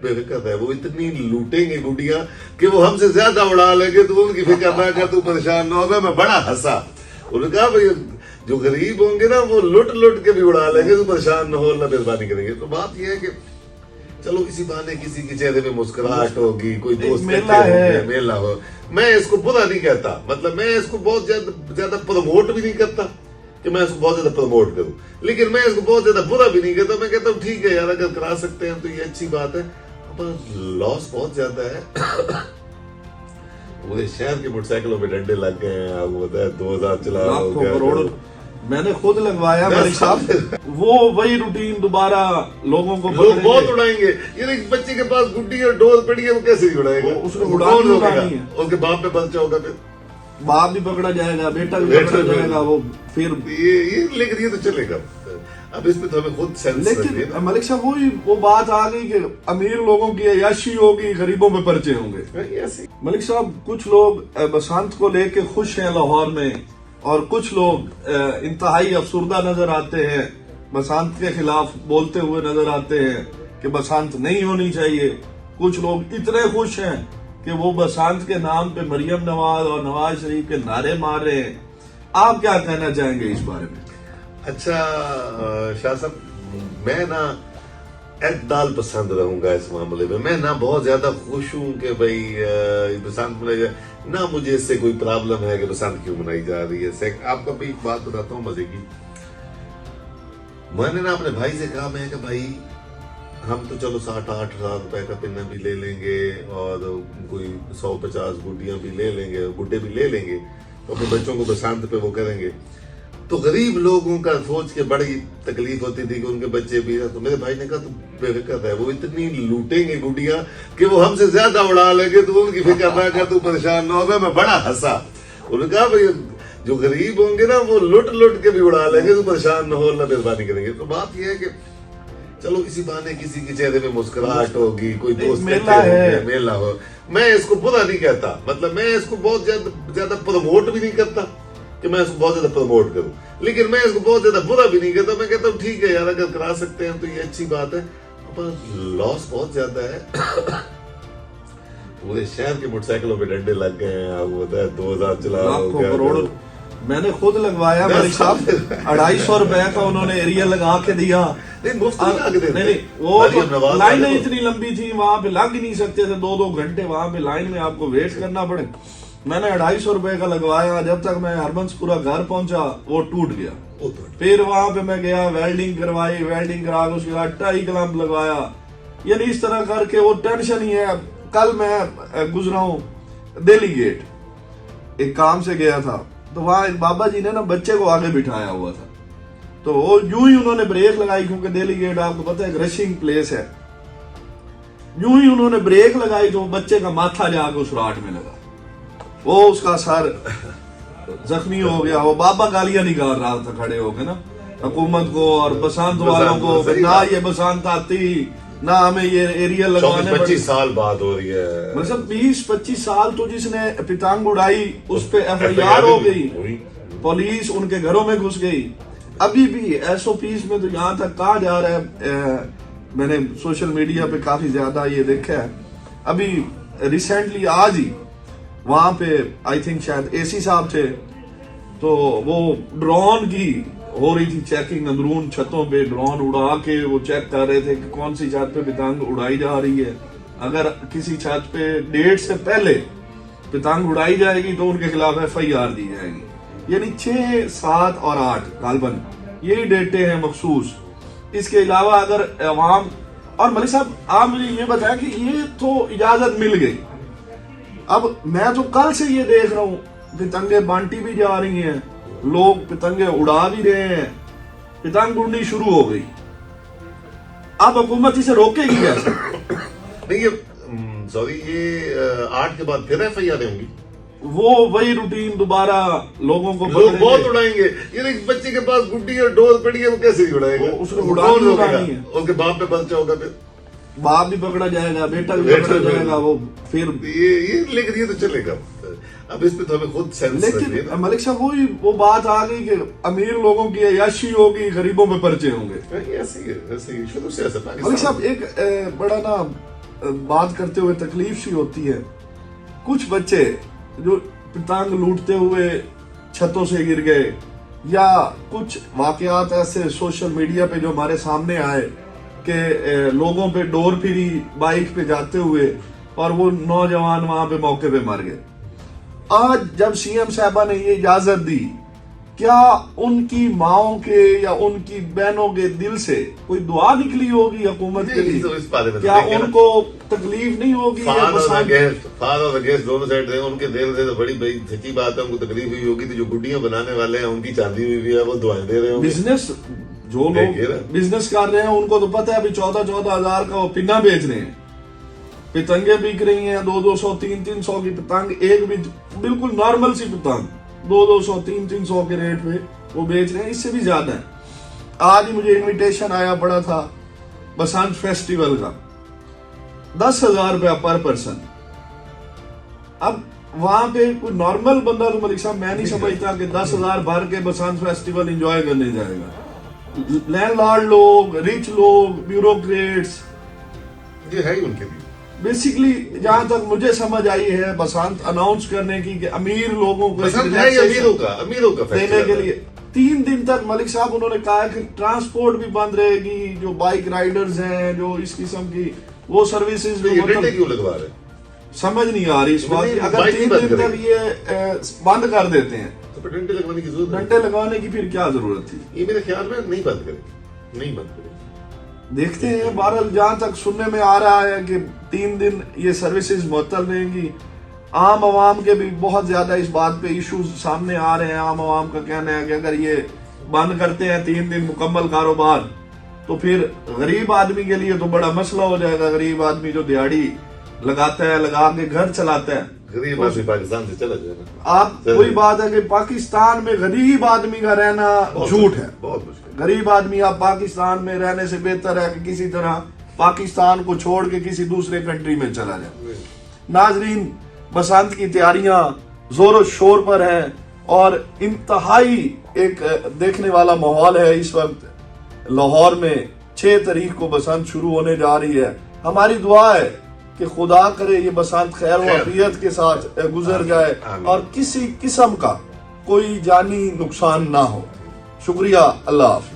बेफिक्र है, वो इतनी लूटेंगे गुडिया कि वो हमसे ज्यादा उड़ा लेंगे, तो उनकी फिक्र ना कर, तू परेशान ना होगा। मैं बड़ा हंसा। उन्होंने कहा भाई जो गरीब होंगे ना वो लुट लुट के भी उड़ा लेंगे, तो परेशान ना हो, ना मेहरबानी करेंगे। तो बात यह है कि चलो इसी बहाने किसी के चेहरे में मुस्कुराहट होगी, कोई दोस्त मेला हो। मैं इसको बुरा नहीं कहता, मतलब मैं इसको बहुत ज्यादा प्रमोट भी नहीं करता कि मैं इसको बहुत ज्यादा प्रमोट करूं, लेकिन मैं इसको बहुत ज्यादा बुरा भी नहीं कहता। मैं कहता हूँ ठीक है यार, अगर करा सकते हैं तो ये अच्छी बात है, पर लॉस बहुत ज्यादा है। पूरे शहर के मोटरसाइकिलों में डंडे लग गए हैं, आपको पता है 2000 चला करोड़ मैंने खुद लगवाया मलिक साहब। वो वही रूटीन दोबारा लोगों को लोग बहुत उड़ाएंगे। ये एक बच्चे के पास गुड्डी और डोर पड़ी है, वो कैसे ही उड़ाएगा? उसको उड़ानी है, उसके बाप पे बच्चा होगा, फिर बाप भी पकड़ा जाएगा, बेटा भी पकड़ा जाएगा। वो फिर ये लेकिन ये तो चलेगा। अब इस पे तो हमें खुद सेंस। लेकिन मलिक साहब वो बात आ गई कि अमीर लोगों की अय्याशी होगी, गरीबों पे पर्चे होंगे। मलिक साहब कुछ लोग बसंत को लेके खुश हैं लाहौर में, और कुछ लोग इंतहाई अफसुर्दा नजर आते हैं, बसंत के खिलाफ बोलते हुए नजर आते हैं कि बसंत नहीं होनी चाहिए। कुछ लोग इतने खुश हैं कि वो बसंत के नाम पे मरियम नवाज और नवाज शरीफ के नारे मार रहे हैं। आप क्या कहना चाहेंगे इस बारे में? अच्छा शाह साहब, मैं ना एतदाल पसंद रहूंगा इस मामले में। मैं ना बहुत ज्यादा खुश हूं कि भाई बसंत मनाई जाए, ना मुझे इससे कोई प्रॉब्लम है कि बसंत क्यों मनाई जा रही है। आपको भी एक बात बताता हूँ मजे की। मैंने ना अपने भाई से कहा, मैं कि भाई हम तो चलो 7-8 हज़ार रुपए का पिन्ना भी ले लेंगे और कोई 100-50 गुड्डियां भी ले लेंगे, गुड्डे भी ले लेंगे, तो अपने बच्चों को बसंत पे वो करेंगे। तो गरीब लोगों का सोच के बड़ी तकलीफ होती थी कि उनके बच्चे भी है। तो मेरे भाई ने कहा तू बेफिक्र है, वो इतनी लूटेंगे गुडिया कि वो हमसे ज्यादा उड़ा लेंगे, तो उनकी फिक्र ना कर, तू परेशान ना होगा। मैं बड़ा हंसा। उन्होंने कहा भाई जो गरीब होंगे ना वो लुट लुट के भी उड़ा लेंगे, तो परेशान ना हो, ना मेहरबानी करेंगे। तो बात यह है कि चलो इसी बहाने किसी के चेहरे में मुस्कुराहट होगी, कोई दोस्त मेला हो। मैं इसको बुरा नहीं कहता, मतलब मैं इसको बहुत ज्यादा प्रमोट भी नहीं करता कि मैं इसको बहुत ज्यादा प्रमोट करूं, लेकिन मैं इसको बहुत ज्यादा बुरा भी नहीं कहता। मैं कहता हूँ ठीक है यार, अगर करा सकते हैं तो ये अच्छी बात है, पर लॉस बहुत ज्यादा है। पूरे शहर के मोटरसाइकिलों में डंडे लग गए हैं, आपको पता है 2000 चला करोड़ मैंने खुद लगवाया मलिक साहब। 250 रुपए का उन्होंने एरिया लगा के दिया। नहीं मुफ्त नहीं, वो लाइनें इतनी लंबी थी, वहां पे लग ही नहीं सकते थे। 2-2 घंटे वहां पे लाइन में आपको वेट करना पड़े। मैंने 250 रुपए का लगवाया। जब तक मैं हरबंसपुरा घर पहुंचा वो टूट गया। फिर वहां पे मैं गया, वेल्डिंग करवाई, वेल्डिंग करा के उसके बाद टाई क्लैंप लगवाया। यानी इस तरह करके वो टेंशन ही है। कल मैं गुजरा हूं दिल्ली गेट, एक काम से गया था, तो वहां एक बाबा जी ने ना बच्चे को आगे बिठाया हुआ था। तो वो यूं ही उन्होंने ब्रेक लगाई, क्योंकि दिल्ली गेट आपको पता है एक रशिंग प्लेस है। यूं ही उन्होंने ब्रेक लगाई तो बच्चे का माथा जाके उस राट में लगा, वो उसका सर जख्मी हो गया। वो बाबा गालियां निकाल रहा था खड़े होकर ना हुकूमत को और बसंत वालों को, ना ये बसंत आती, ना हमें ये एरिया लगाने। 25 साल बाद हो रही है, मतलब 20-25 साल तो जिसने पतंग उड़ाई उस पे FIR हो गई, पुलिस उनके घरों में घुस गई। अभी भी SOPs में तो यहाँ तक कहा जा रहा है, मैंने सोशल मीडिया पे काफी ज्यादा ये देखा है। अभी रिसेंटली आज ही वहां पे आई थिंक शायद AC साहब थे, तो वो ड्रोन की हो रही थी चेकिंग, अंदरून छतों पे ड्रोन उड़ा के वो चेक कर रहे थे कि कौन सी छत पे पतंग उड़ाई जा रही है। अगर किसी छत पे डेट से पहले पतंग उड़ाई जाएगी तो उनके खिलाफ FIR दी जाएगी। यानी 6, 7 और 8 गालबन यही डेटें हैं मखसूस। इसके अलावा अगर अवाम और मलिक साहब आप मुझे ये बताया कि ये तो इजाजत मिल गई, अब मैं तो कल से ये देख रहा हूँ पतंगे बांटी भी जा रही हैं, लोग पतंगे उड़ा भी रहे हैं, पतंग उड़नी शुरू हो गई। अब हुकूमत इसे रोकेगी कैसे? नहीं ये सॉरी, ये 8 के बाद फिर FIR होंगी। वो वही रूटीन दोबारा लोगों को लोग बहुत उड़ाएंगे। ये एक बच्चे के पास गुड्डी और डोर पड़ी है, वो कैसे उड़ाएगा? उसको उड़ानी है, उसके बाप पे बच्चा होगा, फिर बाप भी पकड़ा जाएगा, बेटा भी पकड़ा जाएगा। वो फिर ये लेकिन ये तो चलेगा। अब इस पे तो हमें खुद सेंस। लेकिन मलिक साहब वो बात आ गई कि अमीर लोगों की अय्याशी होगी, गरीबों पे पर्चे होंगे। ऐसे ही शुरू से ऐसा। मलिक साहब एक बड़ा ना बात करते हुए तकलीफ सी होती है। कुछ बच्चे जो पतंग लूटते हुए छतों से गिर गए, या कुछ वाकयात ऐसे सोशल मीडिया पे जो हमारे सामने आए कि लोगों पे डोर फिरी बाइक पे जाते हुए और वो नौजवान वहां पे मौके पे मर गए। आज जब सीएम साहबा ने ये इजाजत दी, क्या उनकी माओं के या उनकी बहनों के दिल से कोई दुआ निकली होगी हुकूमत के लिए? क्या उनको तकलीफ नहीं होगी? फादर गेस्ट दोनों साइड थे, उनके दिल से तो बड़ी बड़ी सच्ची बात है, उनको तकलीफ हुई होगी। तो जो गुड्डियां बनाने वाले हैं उनकी चांदी हुई भी है, वो दुआएं दे रहे होंगे। बिजनेस जो लोग बिजनेस कर रहे हैं उनको तो पता है अभी 14,000 का वो पिन्ना बेच रहे हैं, पतंगे बिक रही हैं 200-200 300-300 की पतंग, एक भी बिल्कुल नॉर्मल सी पतंग 200-200 300-300 के रेट पे वो बेच रहे हैं, इससे भी ज्यादा है। आज ही मुझे इनविटेशन आया पड़ा था बसंत फेस्टिवल का, 10,000 रुपया पर पर्सन। अब वहां पे कोई नॉर्मल बंदा तो मलिक साहब मैं नहीं समझता कि 10,000 भर के बसंत फेस्टिवल एंजॉय करने जाएगा। लैंडलॉर्ड लोग, रिच लोग, ब्यूरोक्रेट्स, ये है ही उनके लिए। बेसिकली जहां तक मुझे समझ आई है बसंत अनाउंस करने की कि अमीर लोगों को अमीरों का देने के लिए 3 दिन तक मलिक साहब उन्होंने कहा कि ट्रांसपोर्ट भी बंद रहेगी, जो बाइक राइडर्स हैं, जो इस किस्म की वो सर्विसेज क्यों लगवा रहे समझ नहीं आ रही इस बात की। अगर 3 दिन तक ये बंद कर देते हैं तो डंडे लगवाने की जरूरत, डंडे लगवाने की फिर क्या जरूरत थी? ये मेरे ख्याल में नहीं बंद करें, नहीं बंद करें। देखते हैं। बहरहाल जहां तक सुनने में आ रहा है कि 3 दिन ये सर्विसेज मुअत्तल रहेंगी। आम आवाम के भी बहुत ज्यादा इस बात पे इश्यूज सामने आ रहे हैं। आम आवाम का कहना है कि अगर ये बंद करते हैं 3 दिन मुकम्मल कारोबार, तो फिर गरीब आदमी के लिए तो बड़ा मसला हो जाएगा। गरीब आदमी जो दिहाड़ी लगाता है, लगा के घर चलाता है, गरीब आदमी पाकिस्तान से चला जाएगा। आप वही बात है कि पाकिस्तान में गरीब आदमी का रहना झूठ है, बहुत मुश्किल। गरीब आदमी आप पाकिस्तान में रहने से बेहतर है कि किसी तरह पाकिस्तान को छोड़ के किसी दूसरे कंट्री में चला जाए। नाजरीन, बसंत की तैयारियां जोरों शोर पर हैं और इंतहाई एक देखने वाला माहौल है इस वक्त लाहौर में। 6 तारीख को बसंत शुरू होने जा रही है। हमारी दुआ है कि खुदा करे ये बसंत खैर व आफियत के साथ गुजर जाए और किसी किस्म का कोई जानी नुकसान ना हो। शुक्रिया, अल्लाह हाफ़िज़।